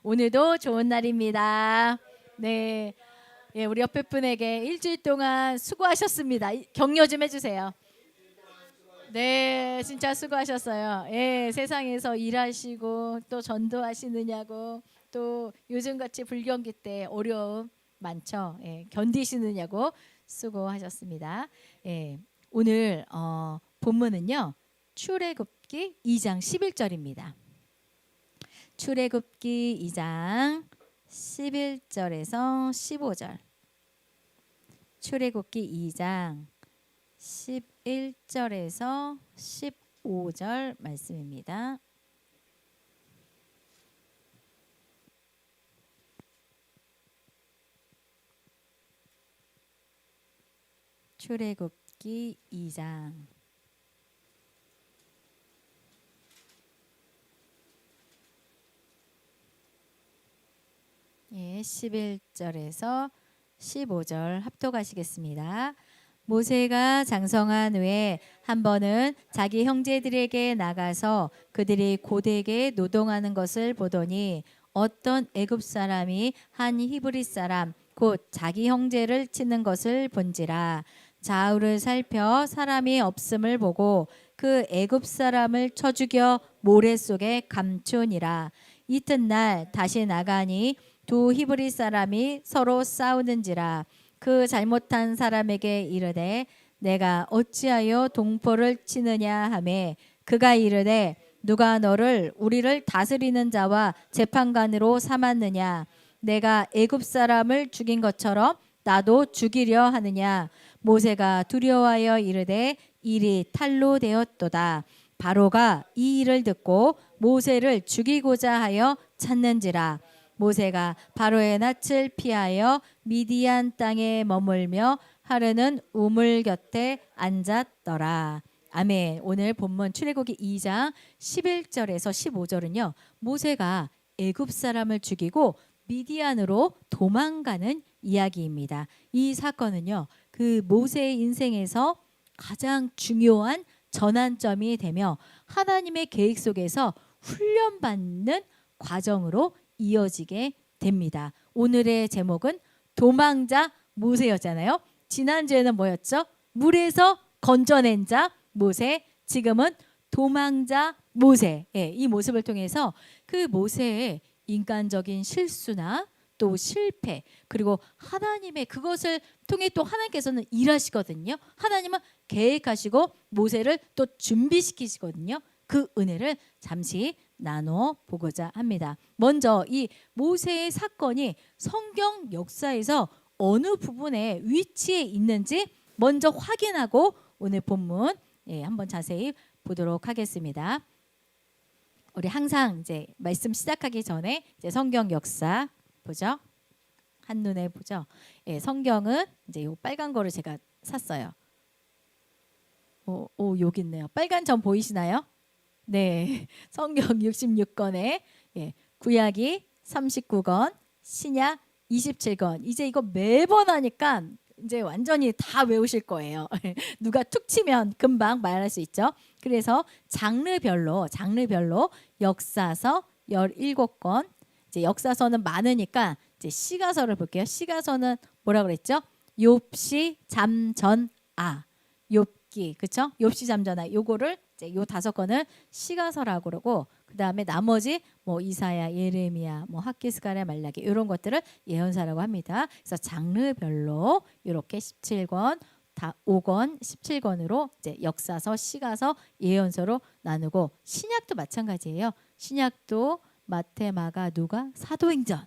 오늘도 좋은 날입니다. 네, 예, 우리 옆에 분에게 일주일 동안 수고하셨습니다. 격려 좀 해주세요. 네, 진짜 수고하셨어요. 예, 세상에서 일하시고 또 전도하시느냐고 또 요즘같이 불경기 때 어려움 많죠. 예, 견디시느냐고 수고하셨습니다. 예, 오늘 본문은요. 출애굽기 2장 11절입니다. 출애굽기 2장 11절에서 15절. 출애굽기 2장 11절에서 15절 말씀입니다. 출애굽기 2장 예, 11절에서 15절 합독하시겠습니다. 모세가 장성한 후에 한 번은 자기 형제들에게 나가서 그들이 고되게 노동하는 것을 보더니 어떤 애굽 사람이 한 히브리 사람 곧 자기 형제를 치는 것을 본지라. 좌우를 살펴 사람이 없음을 보고 그 애굽 사람을 쳐 죽여 모래 속에 감추니라. 이튿날 다시 나가니 두 히브리 사람이 서로 싸우는지라. 그 잘못한 사람에게 이르되 내가 어찌하여 동포를 치느냐 하매 그가 이르되 누가 너를 우리를 다스리는 자와 재판관으로 삼았느냐. 내가 애굽 사람을 죽인 것처럼 나도 죽이려 하느냐. 모세가 두려워하여 이르되 일이 탈로 되었도다. 바로가 이 일을 듣고 모세를 죽이고자 하여 찾는지라. 모세가 바로의 낯을 피하여 미디안 땅에 머물며 하루는 우물 곁에 앉았더라. 아멘. 오늘 본문 출애굽기 2장 11절에서 15절은요. 모세가 애굽 사람을 죽이고 미디안으로 도망가는 이야기입니다. 이 사건은요. 그 모세의 인생에서 가장 중요한 전환점이 되며 하나님의 계획 속에서 훈련받는 과정으로 이어지게 됩니다. 오늘의 제목은 도망자 모세였잖아요. 지난주에는 뭐였죠? 물에서 건져낸 자 모세, 지금은 도망자 모세. 예, 이 모습을 통해서 그 모세의 인간적인 실수나 또 실패 그리고 하나님의 그것을 통해 또 하나님께서는 일하시거든요. 하나님은 계획하시고 모세를 또 준비시키시거든요. 그 은혜를 잠시 나눠 보고자 합니다. 먼저 이 모세의 사건이 성경 역사에서 어느 부분에 위치해 있는지 먼저 확인하고 오늘 본문 한번 자세히 보도록 하겠습니다. 우리 항상 이제 말씀 시작하기 전에 이제 성경 역사 보죠. 한눈에 보죠. 예, 성경은 이제 요 빨간 거를 제가 샀어요. 여기 있네요. 빨간 점 보이시나요? 네, 성경 66권에 구약이 39권, 신약 27권. 이제 이거 매번 하니까 이제 완전히 다 외우실 거예요. 누가 툭 치면 금방 말할 수 있죠. 그래서 장르별로 역사서 17권. 이제 역사서는 많으니까 이제 시가서를 볼게요. 시가서는 뭐라 그랬죠? 욥시, 잠전아. 욥기, 그렇죠? 욥시, 잠전아. 요거를 이제 요 5권을 시가서라고 그러고 그다음에 나머지 뭐 이사야, 예레미야, 뭐 학기스가랴, 말라기 이런 것들을 예언사라고 합니다. 그래서 장르별로 이렇게 17권, 다 5권, 17권으로 이제 역사서, 시가서, 예언서로 나누고 신약도 마찬가지예요. 신약도 마태, 마가, 누가, 사도행전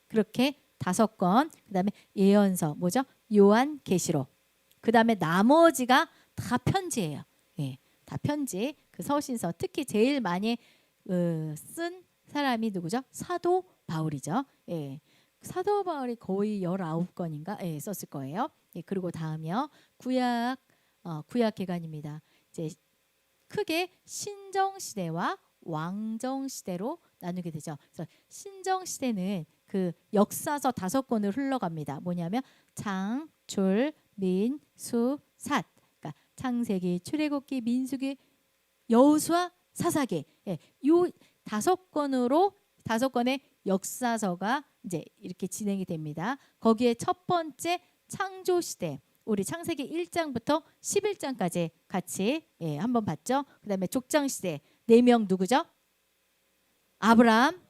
그렇게 5권. 그다음에 예언서 뭐죠? 요한, 계시록. 그다음에 나머지가 다 편지예요. 예. 다 편지. 그 서신서 특히 제일 많이 쓴 사람이 누구죠? 사도 바울이죠. 예. 사도 바울이 거의 19권인가 썼을 거예요. 예. 그리고 다음이요. 구약 기간입니다. 이제 크게 신정 시대와 왕정 시대로 나누게 되죠. 그래서 신정 시대는 그 역사서 5권을 흘러갑니다. 뭐냐면 장, 출, 민, 수, 삿. 그러니까 창세기, 출애굽기, 민수기, 여호수아, 사사기. 요 5권의 역사서가 이제 이렇게 진행이 됩니다. 거기에 첫 번째 창조 시대, 우리 창세기 1장부터 11장까지 같이 한번 봤죠. 그다음에 족장 시대 4명 누구죠? 아브라함,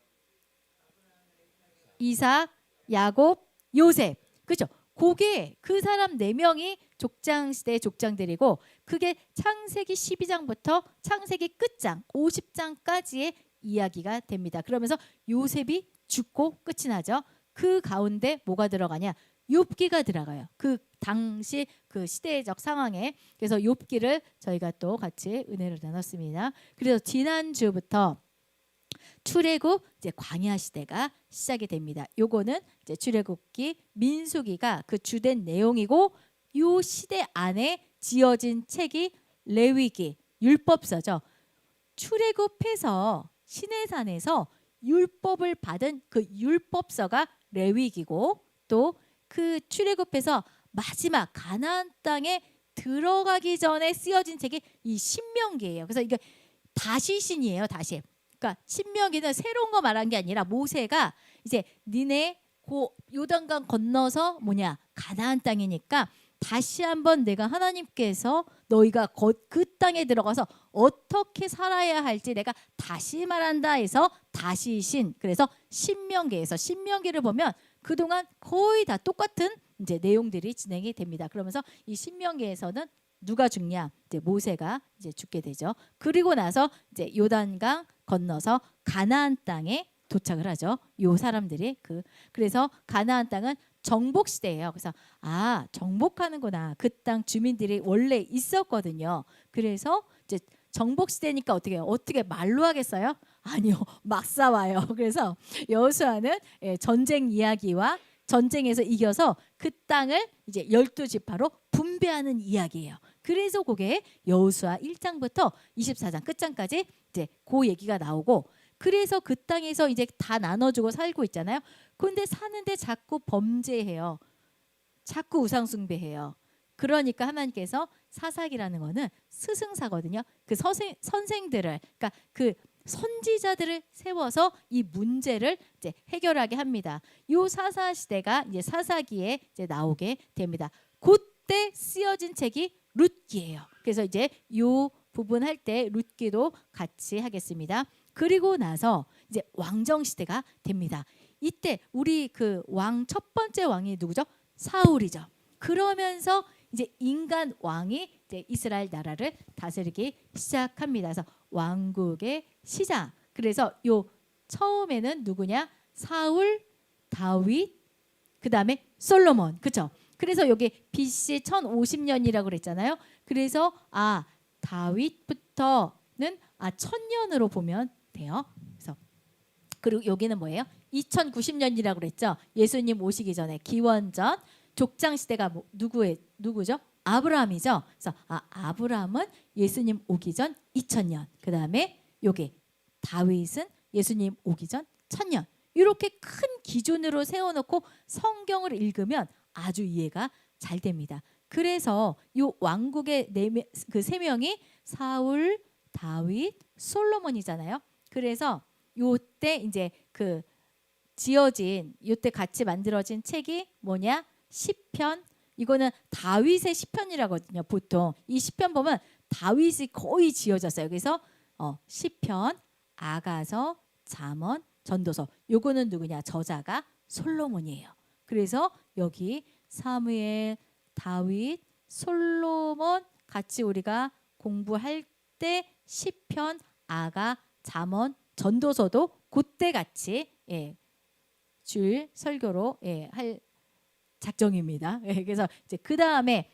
이삭, 야곱, 요셉. 그죠? 그게 그 사람 4명이 족장 시대의 족장들이고, 그게 창세기 12장부터 창세기 끝장 50장까지의 이야기가 됩니다. 그러면서 요셉이 죽고 끝이 나죠. 그 가운데 뭐가 들어가냐? 욥기가 들어가요. 그 당시 그 시대적 상황에. 그래서 욥기를 저희가 또 같이 은혜를 나눴습니다. 그래서 지난주부터 출애굽 이제 광야 시대가 시작이 됩니다. 요거는 이제 출애굽기, 민수기가 그 주된 내용이고, 요 시대 안에 지어진 책이 레위기, 율법서죠. 출애굽해서 시내산에서 율법을 받은 그 율법서가 레위기고, 또 그 출애굽해서 마지막 가나안 땅에 들어가기 전에 쓰여진 책이 이 신명기예요. 그래서 이게 다시신이에요. 다시. 그러니까 신명기는 새로운 거 말한 게 아니라 모세가 이제 니네 고 요단강 건너서 뭐냐 가나안 땅이니까 다시 한번 내가 하나님께서 너희가 그 땅에 들어가서 어떻게 살아야 할지 내가 다시 말한다 해서 다시신. 그래서 신명기에서 신명기를 보면 그동안 거의 다 똑같은 이제 내용들이 진행이 됩니다. 그러면서 이 신명기에서는 누가 죽냐? 이제 모세가 이제 죽게 되죠. 그리고 나서 이제 요단강 건너서 가나안 땅에 도착을 하죠. 요 사람들이 그래서 가나안 땅은 정복 시대예요. 그래서 정복하는구나. 그 땅 주민들이 원래 있었거든요. 그래서 이제 정복 시대니까 어떻게 말로 하겠어요? 아니요, 막 싸워요. 그래서 여호수아는 전쟁 이야기와 전쟁에서 이겨서 그 땅을 이제 12지파로 분배하는 이야기예요. 그래서 그게 여호수아 1장부터 24장 끝장까지 이제 그 얘기가 나오고, 그래서 그 땅에서 이제 다 나눠주고 살고 있잖아요. 그런데 사는데 자꾸 범죄해요. 자꾸 우상숭배해요. 그러니까 하나님께서 사사기라는 거는 스승사거든요. 그 선생들을, 그러니까 그 선지자들을 세워서 이 문제를 이제 해결하게 합니다. 요 사사 시대가 이제 사사기에 이제 나오게 됩니다. 그때 쓰여진 책이 룻기예요. 그래서 이제 요 부분 할 때 룻기도 같이 하겠습니다. 그리고 나서 이제 왕정 시대가 됩니다. 이때 우리 그 왕 첫 번째 왕이 누구죠? 사울이죠. 그러면서 이제 인간 왕이 이제 이스라엘 나라를 다스리기 시작합니다. 그래서 왕국의 시작. 그래서 요 처음에는 누구냐? 사울, 다윗, 그다음에 솔로몬. 그렇죠? 그래서 여기 BC 1050년이라고 그랬잖아요. 그래서 다윗부터는 1000년으로 보면 돼요. 그래서 그리고 여기는 뭐예요? 2090년이라고 그랬죠. 예수님 오시기 전에 기원전 족장 시대가 누구죠? 아브라함이죠. 그래서 아브라함은 예수님 오기 전 2000년. 그다음에 여기 다윗은 예수님 오기 전 1000년. 이렇게 큰 기준으로 세워놓고 성경을 읽으면 아주 이해가 잘 됩니다. 그래서 이 왕국의 그 3명이 사울, 다윗, 솔로몬이잖아요. 그래서 요때 이제 그 지어진 요때 같이 만들어진 책이 뭐냐? 시편. 이거는 다윗의 시편이라거든요. 보통 이 시편 보면 다윗이 거의 지어졌어요. 그래서 시편, 아가서, 잠언, 전도서. 요거는 누구냐? 저자가 솔로몬이에요. 그래서 여기 사무엘, 다윗, 솔로몬 같이 우리가 공부할 때 시편, 아가, 잠언, 전도서도 그때 같이 줄 설교로 할 작정입니다. 그래서 이제 그 다음에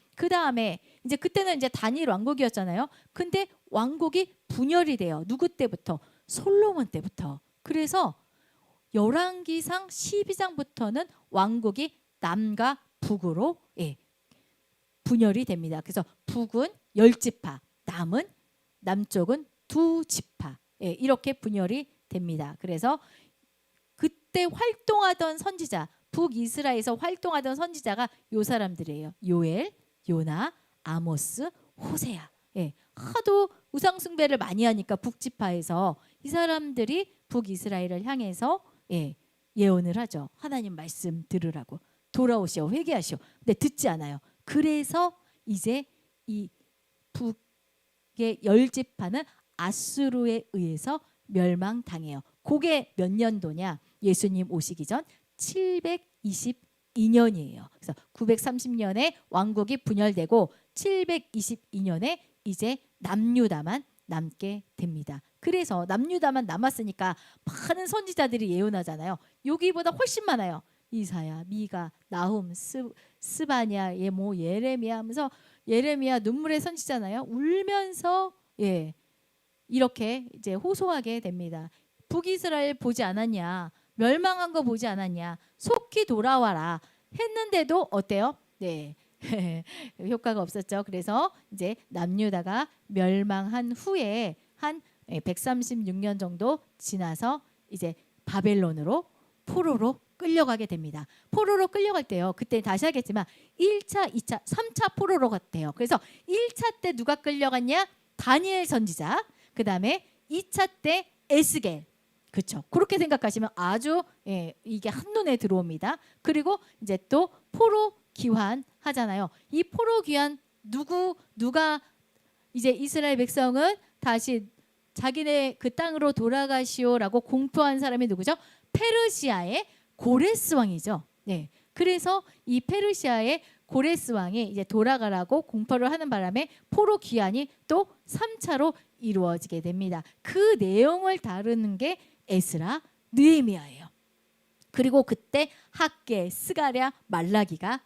이제 그때는 이제 단일 왕국이었잖아요. 근데 왕국이 분열이 돼요. 누구 때부터? 솔로몬 때부터. 그래서 열왕기상 12장부터는 왕국이 남과 북으로 분열이 됩니다. 그래서 북은 10지파, 남쪽은 2지파. 이렇게 분열이 됩니다. 그래서 그때 활동하던 선지자, 북이스라엘에서 활동하던 선지자가 요 사람들이에요. 요엘, 요나, 아모스, 호세아. 하도 우상 숭배를 많이 하니까 북지파에서 이 사람들이 북이스라엘을 향해서 예언을 하죠. 하나님 말씀 들으라고. 돌아오시오, 회개하시오. 근데 듣지 않아요. 그래서 이제 이 북의 10지파는 아수르에 의해서 멸망당해요. 그게 몇 년도냐? 예수님 오시기 전 722년이에요. 그래서 930년에 왕국이 분열되고 722년에 이제 남유다만 남게 됩니다. 그래서 남유다만 남았으니까 많은 선지자들이 예언하잖아요. 여기보다 훨씬 많아요. 이사야, 미가, 나훔, 스바냐, 예모, 예레미야 하면서 예레미야 눈물의 선지자잖아요. 울면서 이렇게 이제 호소하게 됩니다. 북이스라엘 보지 않았냐? 멸망한 거 보지 않았냐? 속히 돌아와라 했는데도 어때요? 네. 효과가 없었죠. 그래서 이제 남유다가 멸망한 후에 한 136년 정도 지나서 이제 바벨론으로 포로로 끌려가게 됩니다. 포로로 끌려갈 때요. 그때 다시 하겠지만 1차, 2차, 3차 포로로 갔대요. 그래서 1차 때 누가 끌려갔냐? 다니엘 선지자. 그다음에 2차 때 에스겔. 그렇죠. 그렇게 생각하시면 아주 이게 한눈에 들어옵니다. 그리고 이제 또 포로 귀환하잖아요. 이 포로 귀환 누가 이제 이스라엘 백성은 다시 자기네 그 땅으로 돌아가시오라고 공포한 사람이 누구죠? 페르시아의 고레스 왕이죠. 네. 그래서 이 페르시아의 고레스 왕이 이제 돌아가라고 공포를 하는 바람에 포로 귀환이 또 3차로 이루어지게 됩니다. 그 내용을 다루는 게 에스라, 느헤미야예요. 그리고 그때 학개, 스가랴, 말라기가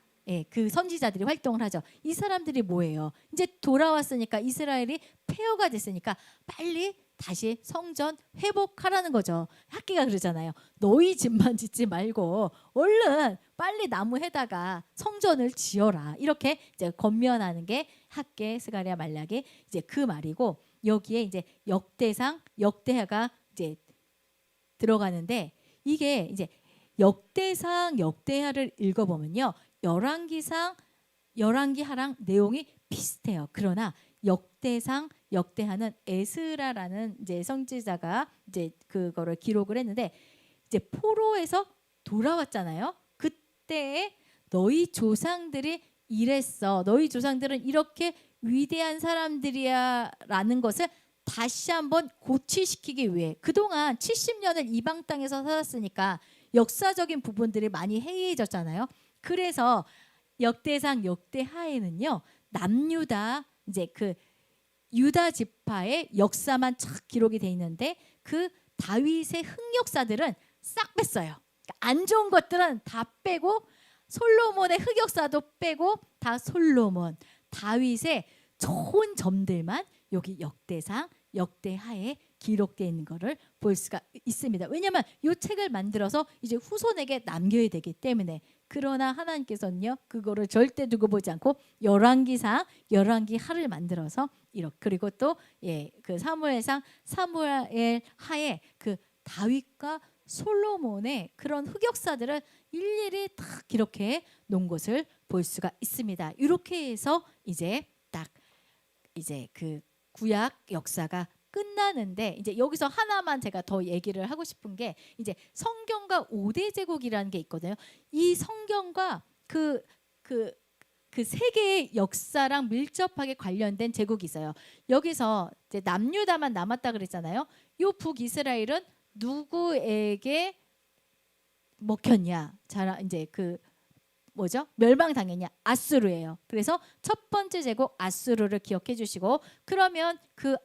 그 선지자들이 활동을 하죠. 이 사람들이 뭐예요? 이제 돌아왔으니까 이스라엘이 폐허가 됐으니까 빨리 다시 성전 회복하라는 거죠. 학개가 그러잖아요. 너희 집만 짓지 말고 얼른 빨리 나무에다가 성전을 지어라. 이렇게 이제 권면하는 게 학개, 스가랴, 말라기 이제 그 말이고 여기에 이제 역대상, 역대하가 이제 들어가는데 이게 이제 역대상, 역대하를 읽어보면요. 열왕기상, 열왕기하랑 내용이 비슷해요. 그러나 역대상, 역대하는 에스라라는 이제 선지자가 이제 그거를 기록을 했는데 이제 포로에서 돌아왔잖아요. 그때 너희 조상들이 이랬어. 너희 조상들은 이렇게 위대한 사람들이야라는 것을 다시 한번 고취시키기 위해 그동안 70년을 이방 땅에서 살았으니까 역사적인 부분들이 많이 해이해졌잖아요. 그래서 역대상 역대하에는요. 남유다 이제 그 유다 지파의 역사만 착 기록이 돼 있는데 그 다윗의 흑역사들은 싹 뺐어요. 그러니까 안 좋은 것들은 다 빼고 솔로몬의 흑역사도 빼고 다 솔로몬, 다윗의 좋은 점들만 여기 역대상, 역대하에 기록되어 있는 것을 볼 수가 있습니다. 왜냐하면 이 책을 만들어서 이제 후손에게 남겨야 되기 때문에. 그러나 하나님께서는요 그거를 절대 두고 보지 않고 열왕기상, 열왕기하를 만들어서 이렇게 그리고 또 그 사무엘상, 사무엘하에 그 다윗과 솔로몬의 그런 흑역사들을 일일이 다 기록해 놓은 것을 볼 수가 있습니다. 이렇게 해서 이제 딱 이제 그 구약 역사가 끝나는데 이제 여기서 하나만 제가 더 얘기를 하고 싶은 게 이제 성경과 5대 제국이라는 게 있거든요. 이 성경과 그 세계의 역사랑 밀접하게 관련된 제국이 있어요. 여기서 이제 남유다만 남았다 그랬잖아요. 요 북이스라엘은 누구에게 먹혔냐? 자, 이제 그 뭐죠? 멸망당했냐? 아수르예요. 그래서 첫 번째 제국 아수르를 기억해 주시고 그러면 그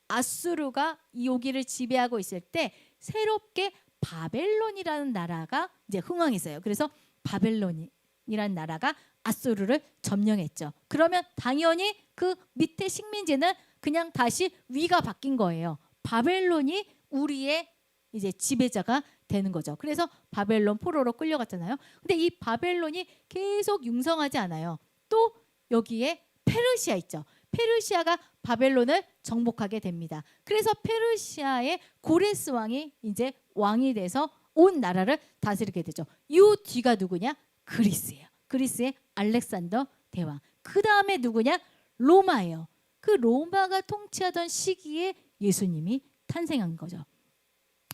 아수르가 여기를 지배하고 있을 때 새롭게 바벨론이라는 나라가 이제 흥왕했어요. 그래서 바벨론이라는 나라가 아수르를 점령했죠. 그러면 당연히 그 밑에 식민지는 그냥 다시 위가 바뀐 거예요. 바벨론이 우리의 이제 지배자가 되는 거죠. 그래서 바벨론 포로로 끌려갔잖아요. 근데 이 바벨론이 계속 융성하지 않아요. 또 여기에 페르시아 있죠. 페르시아가 바벨론을 정복하게 됩니다. 그래서 페르시아의 고레스 왕이 이제 왕이 돼서 온 나라를 다스리게 되죠. 이 뒤가 누구냐? 그리스예요. 그리스의 알렉산더 대왕. 그 다음에 누구냐? 로마예요. 그 로마가 통치하던 시기에 예수님이 탄생한 거죠.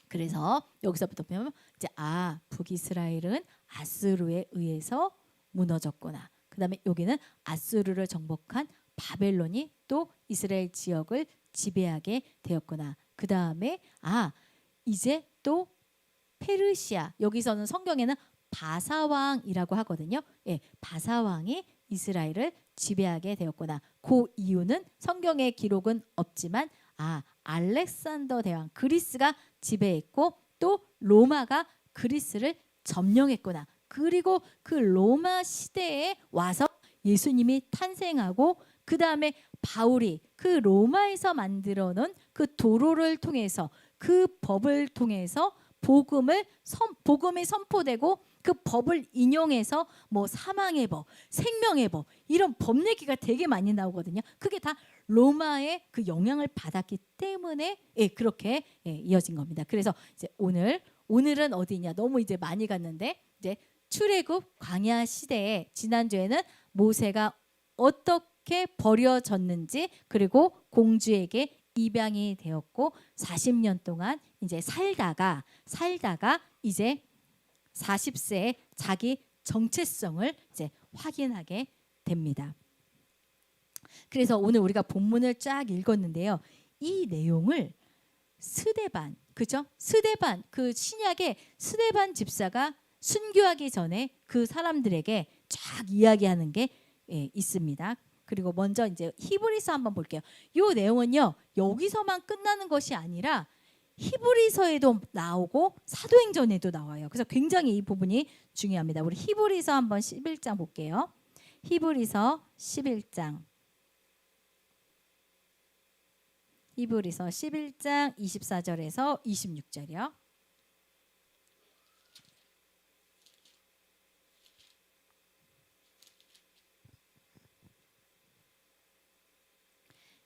그래서 여기서부터 보면 이제 이제 북이스라엘은 아수르에 의해서 무너졌구나. 그다음에 여기는 아수르를 정복한 바벨론이 또 이스라엘 지역을 지배하게 되었구나. 그다음에 이제 또 페르시아, 여기서는 성경에는 바사왕이라고 하거든요. 예, 바사왕이 이스라엘을 지배하게 되었구나. 그 이유는 성경의 기록은 없지만 알렉산더 대왕, 그리스가 지배했고 또 로마가 그리스를 점령했구나. 그리고 그 로마 시대에 와서 예수님이 탄생하고 그 다음에 바울이 그 로마에서 만들어 놓은 그 도로를 통해서 그 법을 통해서 복음이 선포되고 그 법을 인용해서 뭐 사망의 법, 생명의 법 이런 법 얘기가 되게 많이 나오거든요. 그게 다 로마의 그 영향을 받았기 때문에 그렇게 이어진 겁니다. 그래서 이제 오늘은 어디냐? 너무 이제 많이 갔는데 이제 출애굽 광야 시대에 지난주에는 모세가 어떻게 버려졌는지 그리고 공주에게 입양이 되었고 40년 동안 이제 살다가 이제 40세에 자기 정체성을 이제 확인하게 됩니다. 그래서 오늘 우리가 본문을 쫙 읽었는데요. 이 내용을 스데반, 그죠? 스데반, 그 신약의 스데반 집사가 순교하기 전에 그 사람들에게 쫙 이야기하는 게 있습니다. 그리고 먼저 이제 히브리서 한번 볼게요. 이 내용은요, 여기서만 끝나는 것이 아니라 히브리서에도 나오고 사도행전에도 나와요. 그래서 굉장히 이 부분이 중요합니다. 우리 히브리서 한번 11장 볼게요. 히브리서 11장 24절에서 26절이요.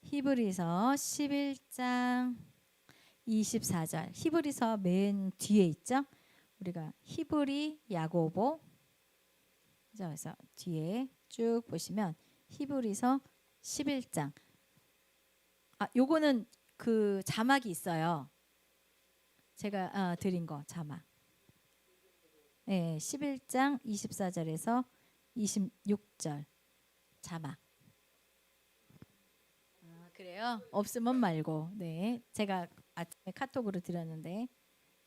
히브리서 11장 24절. 히브리서 맨 뒤에 있죠. 우리가 히브리, 야고보. 그래서 뒤에 쭉 보시면 히브리서 11장. 요거는 그 자막이 있어요. 제가 드린 거 자막. 11장 24절에서 26절 자막. 그래요? 없으면 말고. 네, 제가 아침에 카톡으로 드렸는데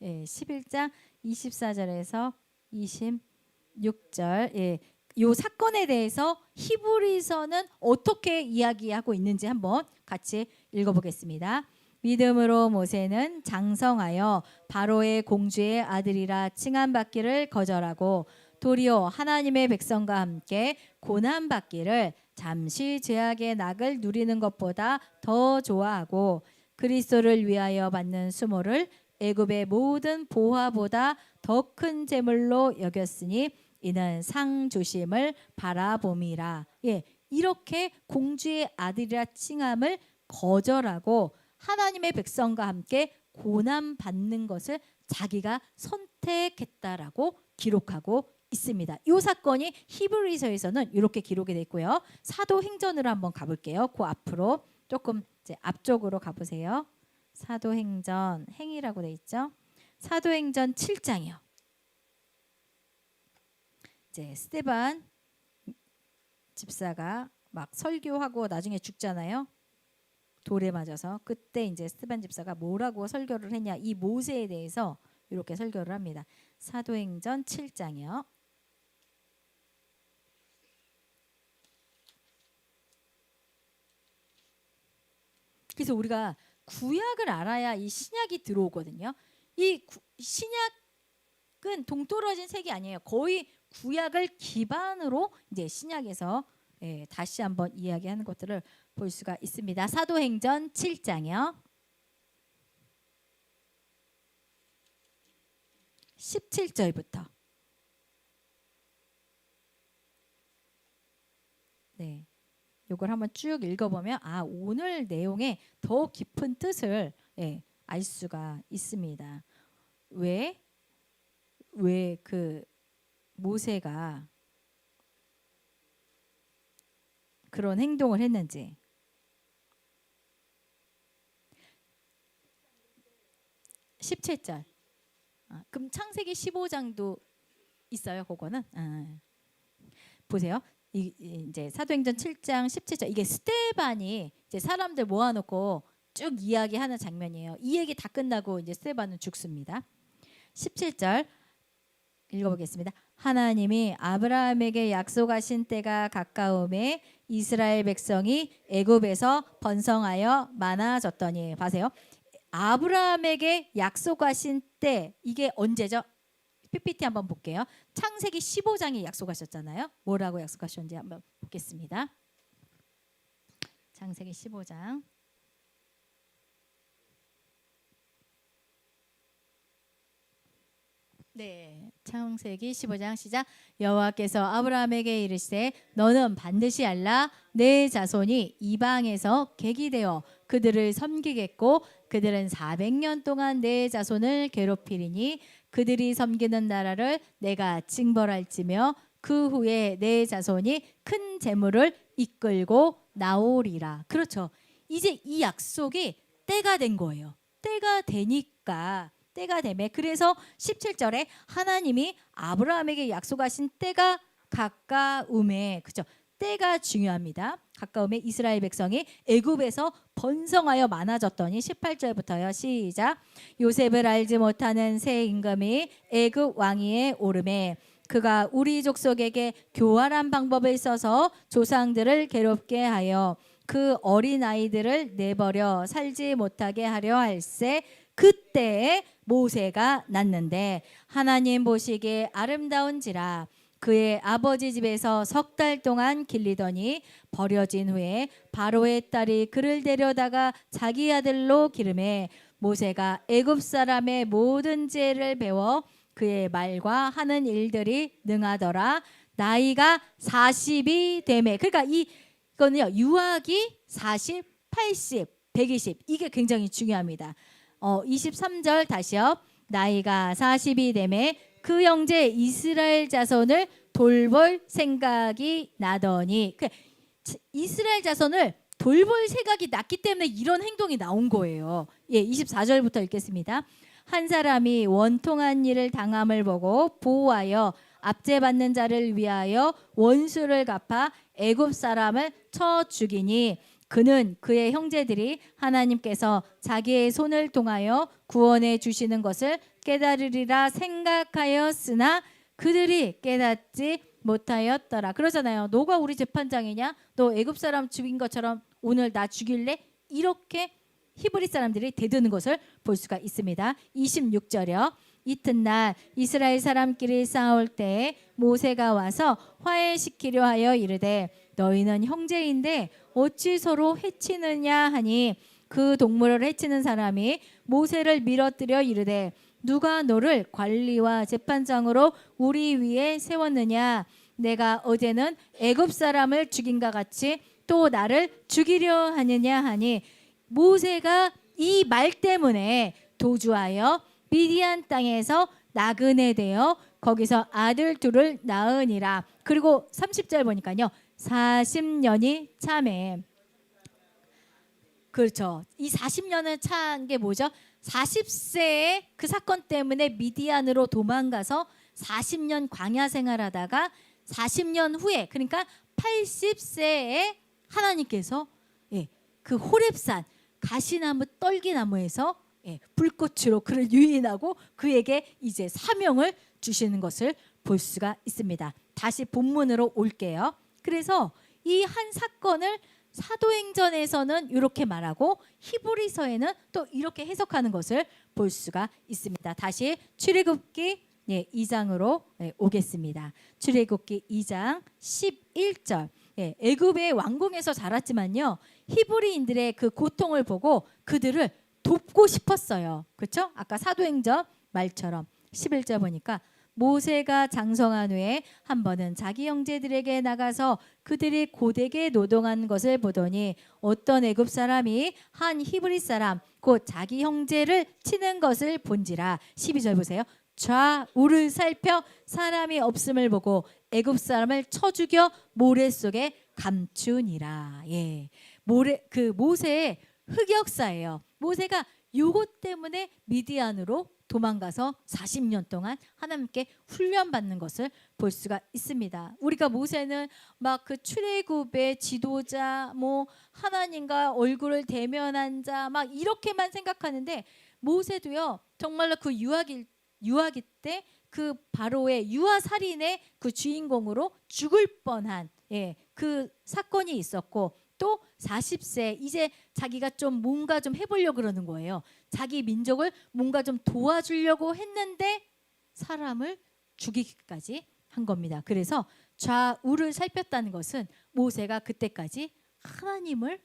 11장 24절에서 26절. 요 사건에 대해서 히브리서는 어떻게 이야기하고 있는지 한번 같이 읽어보겠습니다. 믿음으로 모세는 장성하여 바로의 공주의 아들이라 칭함받기를 거절하고 도리어 하나님의 백성과 함께 고난받기를 잠시 죄악의 낙을 누리는 것보다 더 좋아하고 그리스도를 위하여 받는 수모를 애굽의 모든 보화보다 더 큰 재물로 여겼으니 이는 상 조심을 바라봄이라. 이렇게 공주의 아들이라 칭함을 거절하고 하나님의 백성과 함께 고난 받는 것을 자기가 선택했다라고 기록하고 있습니다. 이 사건이 히브리서에서는 이렇게 기록이 됐고요. 사도행전으로 한번 가볼게요. 그 앞으로 조금 이제 앞쪽으로 가보세요. 사도행전 행이라고 돼 있죠. 사도행전 7장이요. 이제 스데반 집사가 막 설교하고 나중에 죽잖아요. 돌에 맞아서. 그때 이제 스데반 집사가 뭐라고 설교를 했냐, 이 모세에 대해서 이렇게 설교를 합니다. 사도행전 7장이요. 그래서 우리가 구약을 알아야 이 신약이 들어오거든요. 이 신약은 동떨어진 색이 아니에요. 거의 구약을 기반으로 이제 신약에서 다시 한번 이야기하는 것들을 볼 수가 있습니다. 사도행전 7장이요. 17절부터. 네. 요걸 한번 쭉 읽어보면 오늘 내용의 더 깊은 뜻을 알 수가 있습니다. 왜 그 모세가 그런 행동을 했는지. (17절) 그럼 창세기 15장도 있어요. 그거는 보세요. 이제 사도행전 7장 17절 이게 스데반이 이제 사람들 모아놓고 쭉 이야기하는 장면이에요. 이 얘기 다 끝나고 이제 스데반은 죽습니다. 17절 읽어보겠습니다. 하나님이 아브라함에게 약속하신 때가 가까움에 이스라엘 백성이 애굽에서 번성하여 많아졌더니 봐세요. 아브라함에게 약속하신 때 이게 언제죠? PPT 한번 볼게요. 창세기 15장에 약속하셨잖아요. 뭐라고 약속하셨는지 한번 보겠습니다. 창세기 15장. 네, 창세기 15장 시작. 여호와께서 아브라함에게 이르시되 너는 반드시 알라 내 자손이 이방에서 객이되어 그들을 섬기겠고 그들은 400년 동안 내 자손을 괴롭히리니 그들이 섬기는 나라를 내가 징벌할지며 그 후에 내 자손이 큰 재물을 이끌고 나오리라. 그렇죠. 이제 이 약속이 때가 된 거예요. 때가 되니까 때가 되매 그래서 17절에 하나님이 아브라함에게 약속하신 때가 가까움에 그죠? 때가 중요합니다. 가까움에 이스라엘 백성이 애굽에서 번성하여 많아졌더니 18절부터요. 시작. 요셉을 알지 못하는 새 임금이 애굽 왕위에 오르매 그가 우리 족속에게 교활한 방법을 써서 조상들을 괴롭게 하여 그 어린 아이들을 내버려 살지 못하게 하려 할세. 그때에 모세가 났는데 하나님 보시기에 아름다운지라 그의 아버지 집에서 석 달 동안 길리더니 버려진 후에 바로의 딸이 그를 데려다가 자기 아들로 기르매 모세가 애굽 사람의 모든 죄를 배워 그의 말과 하는 일들이 능하더라. 나이가 40이 되매 그러니까 이거는요 유아기 40, 80, 120 이게 굉장히 중요합니다. 23절 다시요. 나이가 40이 되매 그 형제 이스라엘 자손을 돌볼 생각이 나더니 이스라엘 자손을 돌볼 생각이 났기 때문에 이런 행동이 나온 거예요. 예, 24절부터 읽겠습니다. 한 사람이 원통한 일을 당함을 보고 보호하여 압제받는 자를 위하여 원수를 갚아 애굽 사람을 쳐 죽이니 그는 그의 형제들이 하나님께서 자기의 손을 통하여 구원해 주시는 것을 깨달으리라 생각하였으나 그들이 깨닫지 못하였더라. 그러잖아요. 너가 우리 재판장이냐? 너 애굽 사람 죽인 것처럼 오늘 나 죽일래? 이렇게 히브리 사람들이 대드는 것을 볼 수가 있습니다. 26절이요. 이튿날 이스라엘 사람끼리 싸울 때에 모세가 와서 화해시키려 하여 이르되 너희는 형제인데 어찌 서로 해치느냐 하니 그 동물을 해치는 사람이 모세를 밀어뜨려 이르되 누가 너를 관리와 재판장으로 우리 위에 세웠느냐 내가 어제는 애굽 사람을 죽인과 같이 또 나를 죽이려 하느냐 하니 모세가 이 말 때문에 도주하여 미디안 땅에서 나그네 되어 거기서 아들 둘을 낳으니라. 그리고 30절 보니까요. 40년이 차매. 그렇죠. 이 40년을 찬 게 뭐죠? 40세에 그 사건 때문에 미디안으로 도망가서 40년 광야 생활하다가 40년 후에 그러니까 80세에 하나님께서 그 호렙산 가시나무 떨기나무에서 불꽃으로 그를 유인하고 그에게 이제 사명을 주시는 것을 볼 수가 있습니다. 다시 본문으로 올게요. 그래서 이 한 사건을 사도행전에서는 이렇게 말하고 히브리서에는 또 이렇게 해석하는 것을 볼 수가 있습니다. 다시 출애굽기 2장으로 오겠습니다. 출애굽기 2장 11절. 애굽의 왕궁에서 자랐지만요. 히브리인들의 그 고통을 보고 그들을 돕고 싶었어요. 그렇죠? 아까 사도행전 말처럼 11절 보니까 모세가 장성한 후에 한 번은 자기 형제들에게 나가서 그들이 고되게 노동한 것을 보더니 어떤 애굽 사람이 한 히브리 사람 곧 자기 형제를 치는 것을 본지라. 12절 보세요. 좌우를 살펴 사람이 없음을 보고 애굽 사람을 쳐 죽여 모래 속에 감추니라. 모세의 흑역사예요. 모세가 요것 때문에 미디안으로 도망가서 40년 동안 하나님께 훈련받는 것을 볼 수가 있습니다. 우리가 모세는 막 그 출애굽의 지도자, 뭐 하나님과 얼굴을 대면한 자, 막 이렇게만 생각하는데 모세도요 정말로 그 유아기 때 그 바로의 유아 살인의 그 주인공으로 죽을 뻔한 그 사건이 있었고, 또 40세 이제 자기가 좀 뭔가 좀 해보려고 그러는 거예요. 자기 민족을 뭔가 좀 도와주려고 했는데 사람을 죽이기까지 한 겁니다. 그래서 좌우를 살폈다는 것은 모세가 그때까지 하나님을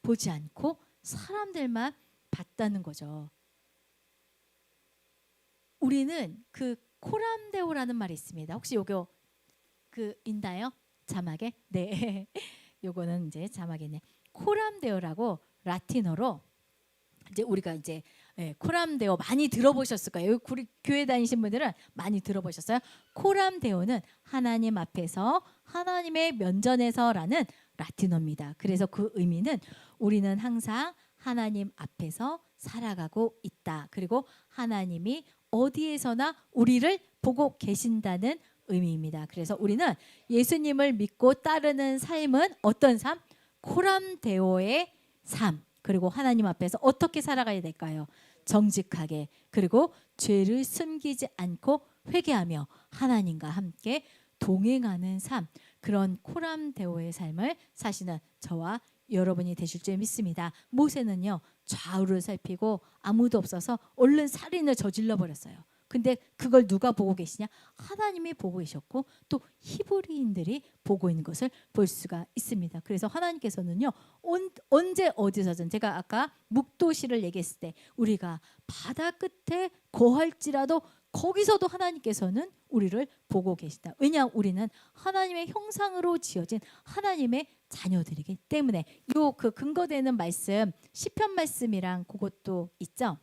보지 않고 사람들만 봤다는 거죠. 우리는 그 코람데오라는 말이 있습니다. 혹시 요거 그 있나요? 자막에? 네. 요거는 이제 자막이네. 코람데오라고 라틴어로 이제 우리가 이제 코람데오 많이 들어보셨을 거예요. 우리 교회 다니신 분들은 많이 들어보셨어요. 코람데오는 하나님 앞에서 하나님의 면전에서라는 라틴어입니다. 그래서 그 의미는 우리는 항상 하나님 앞에서 살아가고 있다. 그리고 하나님이 어디에서나 우리를 보고 계신다는 의미입니다. 그래서 우리는 예수님을 믿고 따르는 삶은 어떤 삶? 코람데오의 삶. 그리고 하나님 앞에서 어떻게 살아가야 될까요? 정직하게, 그리고 죄를 숨기지 않고 회개하며 하나님과 함께 동행하는 삶, 그런 코람데오의 삶을 사시는 저와 여러분이 되실 줄 믿습니다. 모세는요 좌우를 살피고 아무도 없어서 얼른 살인을 저질러 버렸어요. 근데 그걸 누가 보고 계시냐? 하나님이 보고 계셨고 또 히브리인들이 보고 있는 것을 볼 수가 있습니다. 그래서 하나님께서는요 언제 어디서든, 제가 아까 묵도시를 얘기했을 때 우리가 바다 끝에 거할지라도 거기서도 하나님께서는 우리를 보고 계시다. 왜냐, 우리는 하나님의 형상으로 지어진 하나님의 자녀들이기 때문에. 요 그 근거되는 말씀 시편 말씀이랑 그것도 있죠.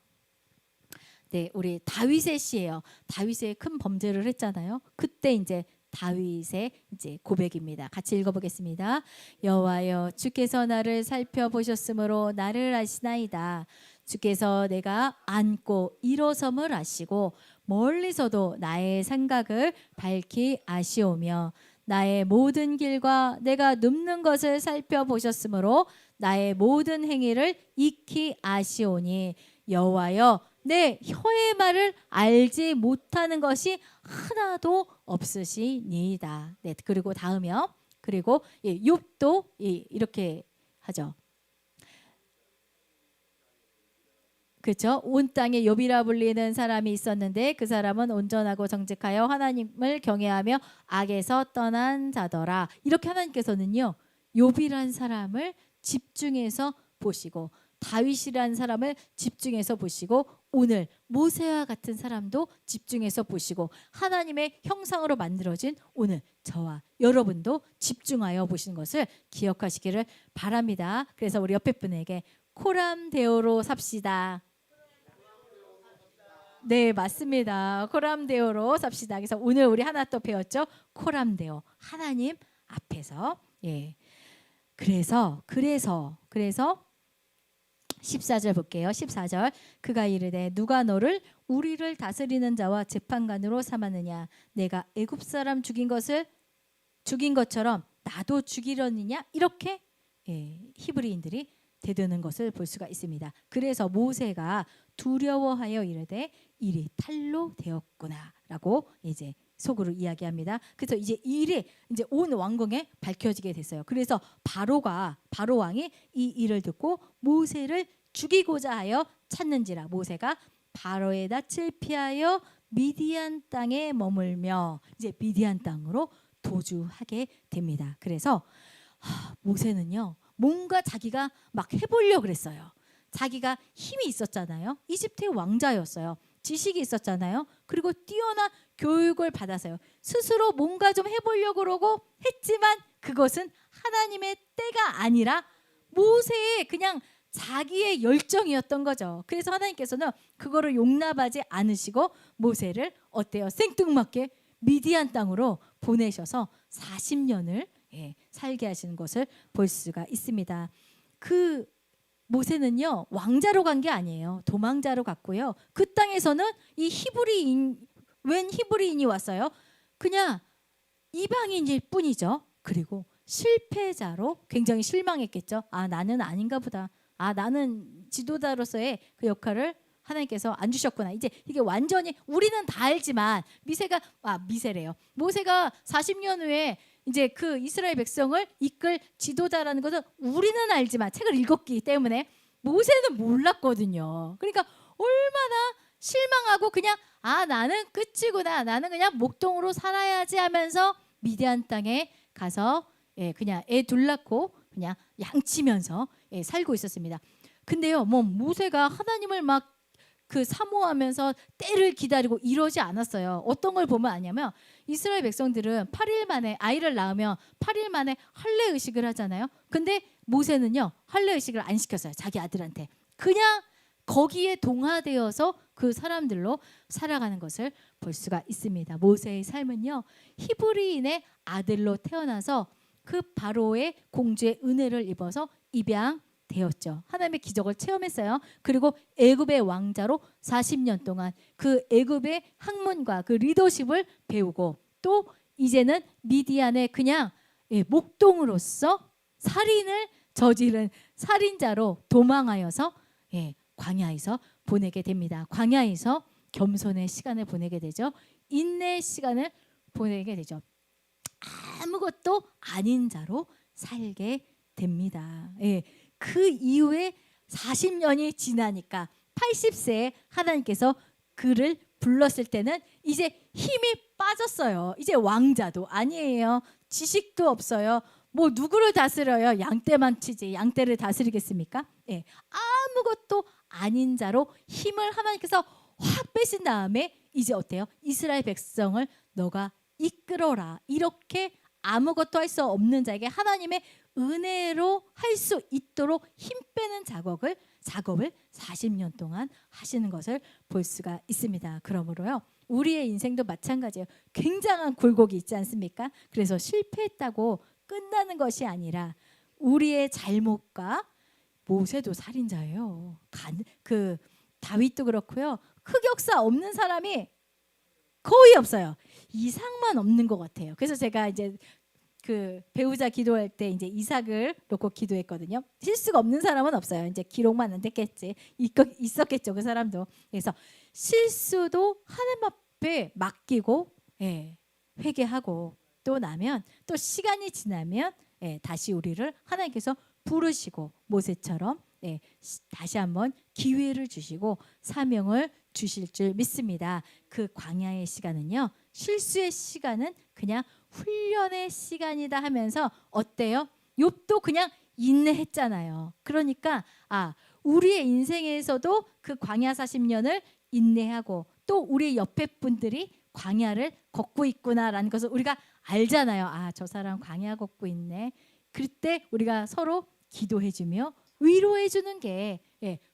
네, 우리 다윗의 시예요. 다윗의 큰 범죄를 했잖아요. 그때 이제 다윗의 이제 고백입니다. 같이 읽어보겠습니다. 여호와여, 주께서 나를 살펴보셨으므로 나를 아시나이다. 주께서 내가 앉고 일어섬을 아시고 멀리서도 나의 생각을 밝히 아시오며 나의 모든 길과 내가 눕는 것을 살펴보셨으므로 나의 모든 행위를 익히 아시오니 여호와여, 내 혀의 말을 알지 못하는 것이 하나도 없으시니이다. 네, 그리고 다음이요. 그리고 욥도 이렇게 하죠. 그렇죠. 온 땅에 욥이라 불리는 사람이 있었는데 그 사람은 온전하고 정직하여 하나님을 경외하며 악에서 떠난 자더라. 이렇게 하나님께서는요 욥이란 사람을 집중해서 보시고 다윗이라는 사람을 집중해서 보시고 오늘 모세와 같은 사람도 집중해서 보시고 하나님의 형상으로 만들어진 오늘 저와 여러분도 집중하여 보시는 것을 기억하시기를 바랍니다. 그래서 우리 옆에 분에게 코람데오로 삽시다. 네, 맞습니다. 코람데오로 삽시다. 그래서 오늘 우리 하나 또 배웠죠. 코람데오, 하나님 앞에서. 예. 그래서 14절 볼게요. 14절. 그가 이르되 누가 너를 우리를 다스리는 자와 재판관으로 삼았느냐? 내가 애굽 사람 죽인 것처럼 나도 죽이려느냐? 이렇게 히브리인들이 대드는 것을 볼 수가 있습니다. 그래서 모세가 두려워하여 이르되 일이 탈로 되었구나라고 이제 속으로 이야기합니다. 그래서 이제 일이 이제 온 왕궁에 밝혀지게 됐어요. 그래서 바로 왕이 이 일을 듣고 모세를 죽이고자 하여 찾는지라. 모세가 바로의 낯을 피하여 미디안 땅에 머물며 이제 미디안 땅으로 도주하게 됩니다. 그래서 모세는요 뭔가 자기가 막 해보려고 그랬어요. 자기가 힘이 있었잖아요. 이집트의 왕자였어요. 지식이 있었잖아요. 그리고 뛰어난 교육을 받아서요. 스스로 뭔가 좀 해보려고 그러고 했지만 그것은 하나님의 때가 아니라 모세의 그냥 자기의 열정이었던 거죠. 그래서 하나님께서는 그거를 용납하지 않으시고 모세를 어때요? 생뚱맞게 미디안 땅으로 보내셔서 40년을 살게 하시는 것을 볼 수가 있습니다. 그 모세는요 왕자로 간 게 아니에요. 도망자로 갔고요. 그 땅에서는 이 웬 히브리인이 왔어요? 그냥 이방인일 뿐이죠. 그리고 실패자로 굉장히 실망했겠죠. 아, 나는 아닌가 보다. 아, 나는 지도자로서의 그 역할을 하나님께서 안 주셨구나. 이제 이게 완전히 우리는 다 알지만 미세래요. 모세가 40년 후에 이제 그 이스라엘 백성을 이끌 지도자라는 것은 우리는 알지만 책을 읽었기 때문에 모세는 몰랐거든요. 그러니까 얼마나 실망하고 그냥 나는 끝이구나. 나는 그냥 목동으로 살아야지 하면서 미디안 땅에 가서 그냥 애 둘 낳고 그냥 양치면서 살고 있었습니다. 근데요, 뭐 모세가 하나님을 막 그 사모하면서 때를 기다리고 이러지 않았어요. 어떤 걸 보면 아냐면 이스라엘 백성들은 8일 만에 아이를 낳으면 8일 만에 할례 의식을 하잖아요. 근데 모세는요 할례 의식을 안 시켰어요. 자기 아들한테. 그냥 거기에 동화되어서 그 사람들로 살아가는 것을 볼 수가 있습니다. 모세의 삶은요 히브리인의 아들로 태어나서 그 바로의 공주의 은혜를 입어서 입양되었죠. 하나님의 기적을 체험했어요. 그리고 애굽의 왕자로 40년 동안 그 애굽의 학문과 그 리더십을 배우고 또 이제는 미디안의 그냥 목동으로서 살인을 저지른 살인자로 도망하여서 광야에서 보내게 됩니다. 광야에서 겸손의 시간을 보내게 되죠. 인내의 시간을 보내게 되죠. 아무것도 아닌 자로 살게 됩니다. 그 이후에 40년이 지나니까 80세에 하나님께서 그를 불렀을 때는 이제 힘이 빠졌어요. 이제 왕자도 아니에요. 지식도 없어요. 뭐 누구를 다스려요? 양떼만 치지 양떼를 다스리겠습니까? 아무것도 아닌 자로 힘을 하나님께서 확 빼신 다음에 이제 어때요? 이스라엘 백성을 너가 이끌어라. 이렇게 아무것도 할 수 없는 자에게 하나님의 은혜로 할 수 있도록 힘 빼는 작업을 40년 동안 하시는 것을 볼 수가 있습니다. 그러므로요 우리의 인생도 마찬가지예요. 굉장한 굴곡이 있지 않습니까? 그래서 실패했다고 끝나는 것이 아니라 우리의 잘못과 모세도 살인자예요. 그 다윗도 그렇고요. 흑역사 없는 사람이 거의 없어요. 이삭만 없는 것 같아요. 그래서 제가 이제 그 배우자 기도할 때 이제 이삭을 놓고 기도했거든요. 실수가 없는 사람은 없어요. 이제 기록만 안 됐겠지. 있었겠죠. 그 사람도. 그래서 실수도 하나님 앞에 맡기고 회개하고 또 나면 또 시간이 지나면 다시 우리를 하나님께서 부르시고 모세처럼 다시 한번 기회를 주시고 사명을 주실 줄 믿습니다. 그 광야의 시간은요 실수의 시간은 그냥 훈련의 시간이다 하면서 어때요? 욥도 그냥 인내했잖아요. 그러니까 우리의 인생에서도 그 광야 40년을 인내하고 또 우리 옆에 분들이 광야를 걷고 있구나라는 것을 우리가 알잖아요. 저 사람 광야 걷고 있네. 그때 우리가 서로 기도해주며 위로해주는 게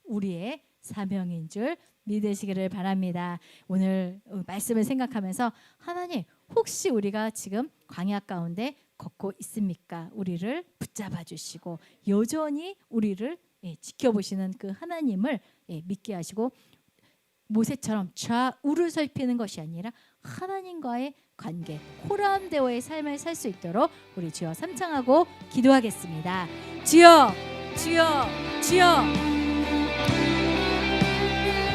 우리의 사명인 줄 믿으시기를 바랍니다. 오늘 말씀을 생각하면서 하나님 혹시 우리가 지금 광야 가운데 걷고 있습니까? 우리를 붙잡아 주시고 여전히 우리를 지켜보시는 그 하나님을 믿게 하시고 모세처럼 좌우를 살피는 것이 아니라 하나님과의 관계, 호람대오의 삶을 살 수 있도록 우리 주여 삼창하고 기도하겠습니다. 주여, 주여, 주여.